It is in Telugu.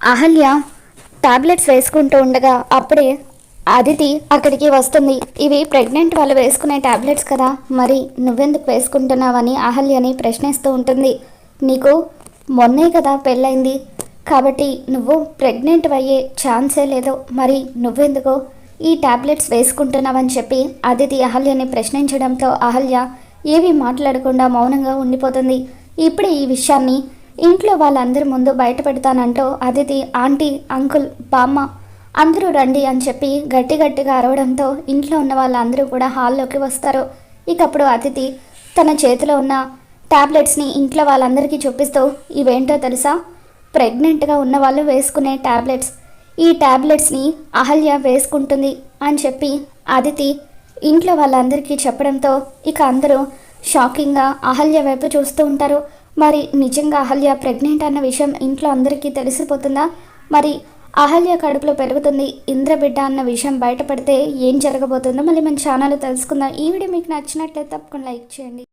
అహల్య టాబ్లెట్స్ వేసుకుంటూ ఉండగా అప్పుడే అదితి అక్కడికి వస్తుంది. ఇవి ప్రెగ్నెంట్ వాళ్ళు వేసుకునే టాబ్లెట్స్ కదా, మరి నువ్వెందుకు వేసుకుంటున్నావని అహల్యని ప్రశ్నిస్తూ ఉంటుంది. నీకు మొన్నే కదా పెళ్ళైంది, కాబట్టి నువ్వు ప్రెగ్నెంట్ అయ్యే ఛాన్సే లేదు, మరి నువ్వెందుకు ఈ టాబ్లెట్స్ వేసుకుంటున్నావని చెప్పి అదితి అహల్యని ప్రశ్నించడంతో అహల్య ఏమీ మాట్లాడకుండా మౌనంగా ఉండిపోతుంది. ఇప్పుడు ఈ విషయాన్ని ఇంట్లో వాళ్ళందరి ముందు బయట పెడతానంటూ అదితి ఆంటీ, అంకుల్, బామ్మ అందరూ రండి అని చెప్పి గట్టి గట్టిగా అరవడంతో ఇంట్లో ఉన్న వాళ్ళందరూ కూడా హాల్లోకి వస్తారు. ఇకప్పుడు అదితి తన చేతిలో ఉన్న టాబ్లెట్స్ని ఇంట్లో వాళ్ళందరికీ చూపిస్తూ, ఇవేంటో తెలుసా, ప్రెగ్నెంట్గా ఉన్న వాళ్ళు వేసుకునే టాబ్లెట్స్, ఈ టాబ్లెట్స్ని అహల్య వేసుకుంటుంది అని చెప్పి అదితి ఇంట్లో వాళ్ళందరికీ చెప్పడంతో ఇక అందరూ షాకింగ్గా అహల్య వైపు చూస్తూ ఉంటారు. మరి నిజంగా అహల్య ప్రెగ్నెంట్ అన్న విషయం ఇంట్లో అందరికీ తెలిసిపోతుందా? మరి అహల్య కడుపులో పెరుగుతుంది ఇంద్రబిడ్డ అన్న విషయం బయటపడితే ఏం జరగబోతుందో మళ్ళీ మన ఛానల్ తెలుసుకుందాం. ఈ వీడియో మీకు నచ్చినట్లయితే తప్పకుండా లైక్ చేయండి.